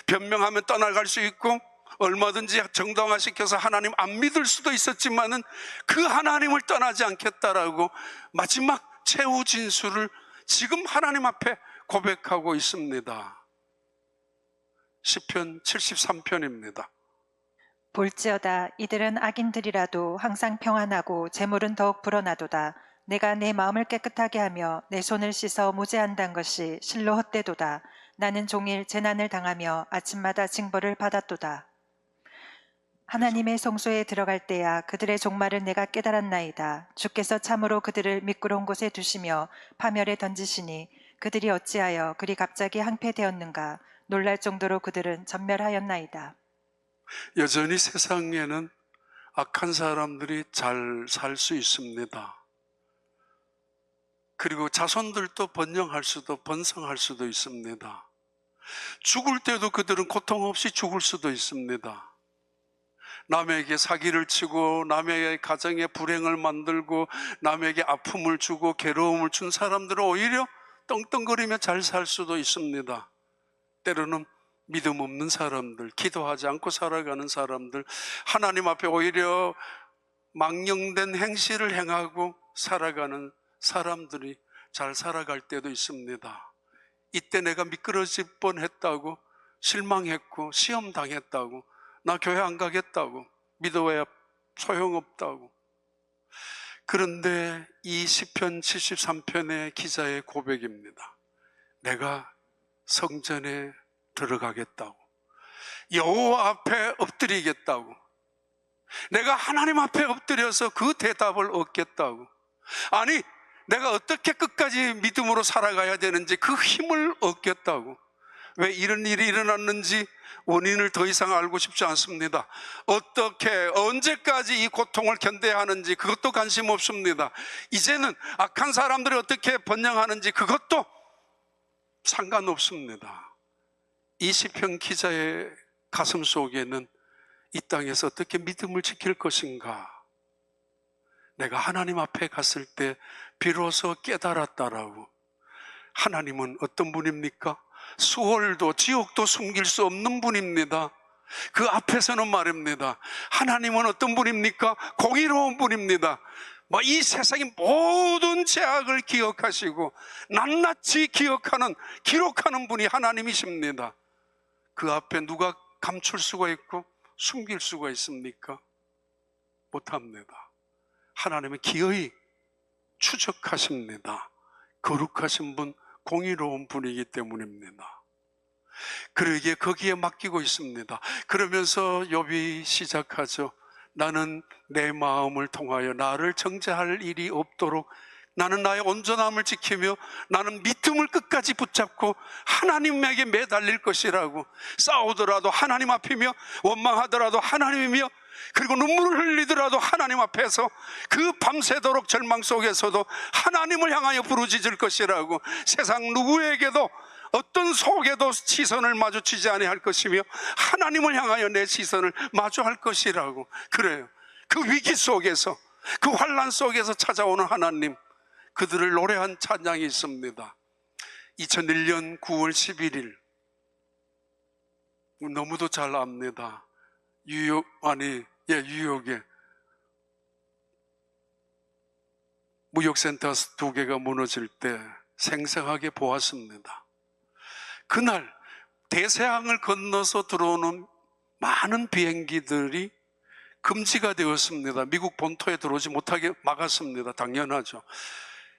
변명하면 떠나갈 수 있고 얼마든지 정당화시켜서 하나님 안 믿을 수도 있었지만은 그 하나님을 떠나지 않겠다라고 마지막 최후 진술을 지금 하나님 앞에 고백하고 있습니다. 시편 73편입니다. 볼지어다 이들은 악인들이라도 항상 평안하고 재물은 더욱 불어나도다. 내가 내 마음을 깨끗하게 하며 내 손을 씻어 무죄한단 것이 실로 헛되도다. 나는 종일 재난을 당하며 아침마다 징벌을 받았도다. 하나님의 성소에 들어갈 때야 그들의 종말을 내가 깨달았나이다. 주께서 참으로 그들을 미끄러운 곳에 두시며 파멸에 던지시니 그들이 어찌하여 그리 갑자기 항폐되었는가. 놀랄 정도로 그들은 전멸하였나이다. 여전히 세상에는 악한 사람들이 잘 살 수 있습니다. 그리고 자손들도 번성할 수도 있습니다. 죽을 때도 그들은 고통 없이 죽을 수도 있습니다. 남에게 사기를 치고 남의 가정에 불행을 만들고 남에게 아픔을 주고 괴로움을 준 사람들은 오히려 떵떵거리며 잘 살 수도 있습니다. 때로는 믿음 없는 사람들, 기도하지 않고 살아가는 사람들, 하나님 앞에 오히려 망령된 행실을 행하고 살아가는 사람들이 잘 살아갈 때도 있습니다. 이때 내가 미끄러질 뻔했다고, 실망했고 시험 당했다고, 나 교회 안 가겠다고, 믿어야 소용없다고. 그런데 이 시편 73편의 기자의 고백입니다. 내가 성전에 들어가겠다고, 여호와 앞에 엎드리겠다고, 내가 하나님 앞에 엎드려서 그 대답을 얻겠다고. 아니, 내가 어떻게 끝까지 믿음으로 살아가야 되는지 그 힘을 얻겠다고. 왜 이런 일이 일어났는지 원인을 더 이상 알고 싶지 않습니다. 어떻게 언제까지 이 고통을 견뎌야 하는지 그것도 관심 없습니다. 이제는 악한 사람들이 어떻게 번영하는지 그것도 상관없습니다. 이 시편 기자의 가슴 속에는 이 땅에서 어떻게 믿음을 지킬 것인가, 내가 하나님 앞에 갔을 때 비로소 깨달았다라고. 하나님은 어떤 분입니까? 수월도 지옥도 숨길 수 없는 분입니다. 그 앞에서는 말입니다, 하나님은 어떤 분입니까? 공의로운 분입니다. 이 세상의 모든 죄악을 기억하시고 낱낱이 기록하는 분이 하나님이십니다. 그 앞에 누가 감출 수가 있고 숨길 수가 있습니까? 못합니다. 하나님은 기어이 추적하십니다. 거룩하신 분, 공의로운 분이기 때문입니다. 그러기에 거기에 맡기고 있습니다. 그러면서 욥이 시작하죠. 나는 내 마음을 통하여 나를 정죄할 일이 없도록 나는 나의 온전함을 지키며 나는 믿음을 끝까지 붙잡고 하나님에게 매달릴 것이라고. 싸우더라도 하나님 앞이며 원망하더라도 하나님이며 그리고 눈물을 흘리더라도 하나님 앞에서 그 밤새도록 절망 속에서도 하나님을 향하여 부르짖을 것이라고. 세상 누구에게도 어떤 속에도 시선을 마주치지 아니할 것이며 하나님을 향하여 내 시선을 마주할 것이라고. 그래요. 그 위기 속에서, 그 환난 속에서 찾아오는 하나님, 그들을 노래한 찬양이 있습니다. 2001년 9월 11일, 너무도 잘 압니다. 뉴욕에 무역센터 2개가 무너질 때 생생하게 보았습니다. 그날 대서양을 건너서 들어오는 많은 비행기들이 금지가 되었습니다. 미국 본토에 들어오지 못하게 막았습니다. 당연하죠.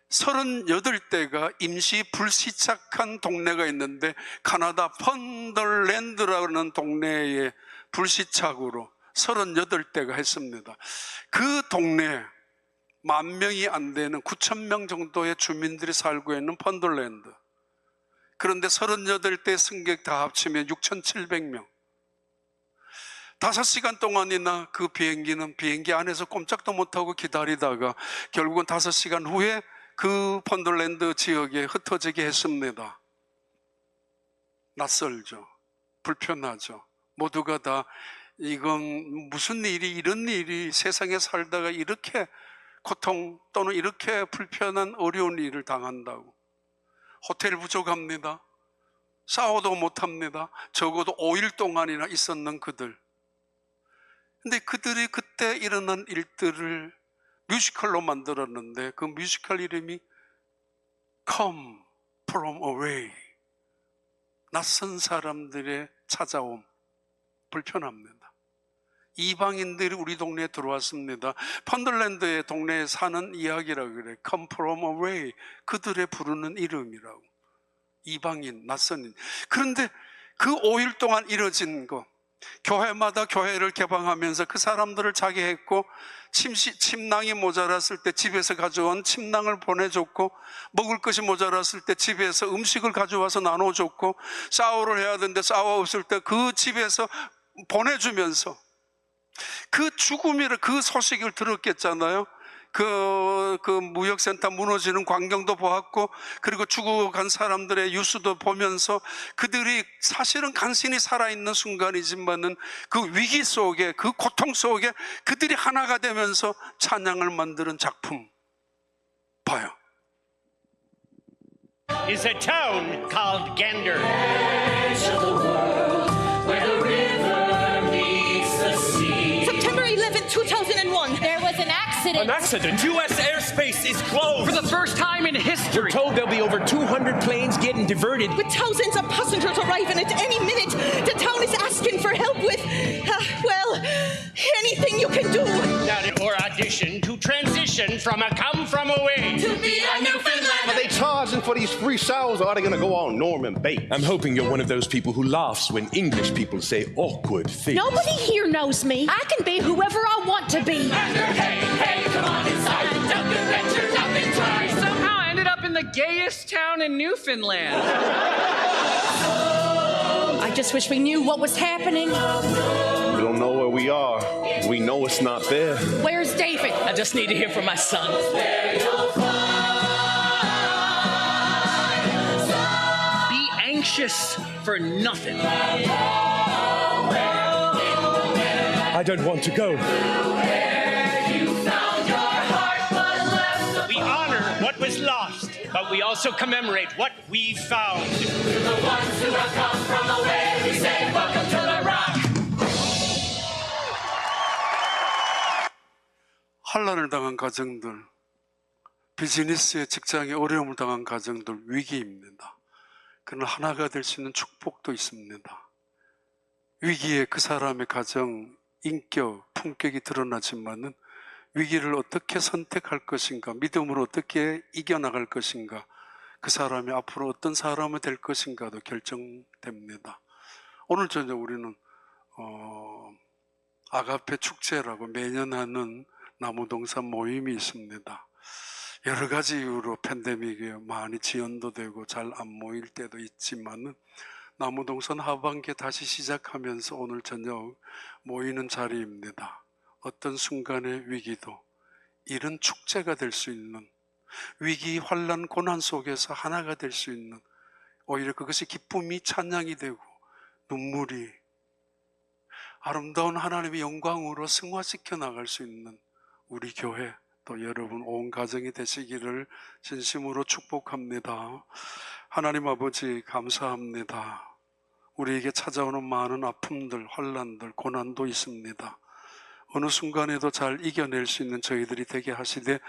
38대가 임시 불시착한 동네가 있는데 카나다 펀덜랜드라는 동네에 불시착으로 38대가 했습니다. 그 동네에 10,000명이 안 되는 9,000명 정도의 주민들이 살고 있는 펀덜랜드. 그런데 38대 승객 다 합치면 6,700명. 5시간 동안이나 그 비행기는 비행기 안에서 꼼짝도 못하고 기다리다가 결국은 5시간 후에 그 펀덜랜드 지역에 흩어지게 했습니다. 낯설죠. 불편하죠. 모두가 다 이건 무슨 일이, 이런 일이 세상에 살다가 이렇게 고통 또는 이렇게 불편한 어려운 일을 당한다고. 호텔 부족합니다. 샤워도 못합니다. 적어도 5일 동안이나 있었는 그들. 근데 그들이 그때 일어난 일들을 뮤지컬로 만들었는데 그 뮤지컬 이름이 Come from away. 낯선 사람들의 찾아옴. 불편합니다. 이방인들이 우리 동네에 들어왔습니다. 펀덜랜드의 동네에 사는 이야기라고 그래. Come from away. 그들의 부르는 이름이라고. 이방인, 낯선인. 그런데 그 5일 동안 이뤄진 거, 교회마다 교회를 개방하면서 그 사람들을 자기했고, 침낭이 모자랐을 때 집에서 가져온 침낭을 보내줬고, 먹을 것이 모자랐을 때 집에서 음식을 가져와서 나눠줬고, 샤워를 해야 되는데 샤워 없을 때 그 집에서 보내주면서 그 죽음이라 그 소식을 들었겠잖아요. 그 무역센터 무너지는 광경도 보았고, 그리고 죽어간 사람들의 뉴스도 보면서 그들이 사실은 간신히 살아있는 순간이지만은 그 위기 속에, 그 고통 속에 그들이 하나가 되면서 찬양을 만드는 작품 봐요. Is a town called Gander. September 11th, 2001. There was an accident. An accident? U.S. airspace is closed. For the first time in history. We're told there'll be over 200 planes getting diverted. With thousands of passengers arriving at any minute, the town is asking for help with, well, anything you can do. Or audition to transition from a come from away to be a Newfoundland. Are they charging for these free showers, or are they going to go on Norman Bates? I'm hoping you're one of those people who laughs when English people say awkward things. Nobody here knows me. I can be whoever I want to be. Hey, hey, come on inside. Don't adventure, nothing try. Somehow I ended up in the gayest town in Newfoundland. I just wish we knew what was happening. We don't know where we are. We know it's not there. Where's David? I just need to hear from my son. Be anxious for nothing. I don't want to go. We honor what was lost, but we also commemorate what we found. 환난을 당한 가정들, 비즈니스의 직장에 어려움을 당한 가정들, 위기입니다. 그러나 하나가 될 수 있는 축복도 있습니다. 위기에 그 사람의 가정, 인격, 품격이 드러나지만은 위기를 어떻게 선택할 것인가, 믿음으로 어떻게 이겨나갈 것인가, 그 사람이 앞으로 어떤 사람이 될 것인가도 결정됩니다. 오늘 저녁 우리는 아가페 축제라고 매년 하는 나무동산 모임이 있습니다. 여러 가지 이유로 팬데믹에 많이 지연도 되고 잘 안 모일 때도 있지만은 나무동산 하반기에 다시 시작하면서 오늘 저녁 모이는 자리입니다. 어떤 순간의 위기도 이런 축제가 될 수 있는, 위기, 환난, 고난 속에서 하나가 될 수 있는, 오히려 그것이 기쁨이 찬양이 되고 눈물이 아름다운 하나님의 영광으로 승화시켜 나갈 수 있는 우리 교회, 또 여러분 온 가정이 되시기를 진심으로 축복합니다. 하나님 아버지 감사합니다. 우리에게 찾아오는 많은 아픔들, 환난들, 고난도 있습니다. 어느 순간에도 잘 이겨낼 수 있는 저희들이 되게 하시되,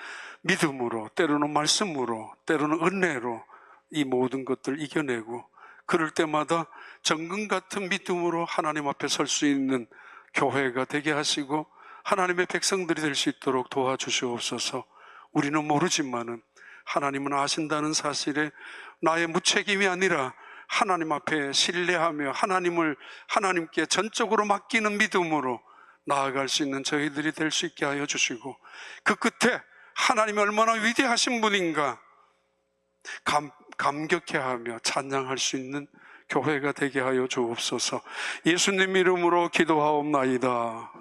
믿음으로, 때로는 말씀으로, 때로는 은혜로 이 모든 것들 이겨내고, 그럴 때마다 정금 같은 믿음으로 하나님 앞에 설 수 있는 교회가 되게 하시고 하나님의 백성들이 될 수 있도록 도와주시옵소서. 우리는 모르지만은 하나님은 아신다는 사실에 나의 무책임이 아니라 하나님 앞에 신뢰하며 하나님께 전적으로 맡기는 믿음으로 나아갈 수 있는 저희들이 될 수 있게 하여 주시고, 그 끝에 하나님이 얼마나 위대하신 분인가 감격해하며 찬양할 수 있는 교회가 되게 하여 주옵소서. 예수님 이름으로 기도하옵나이다.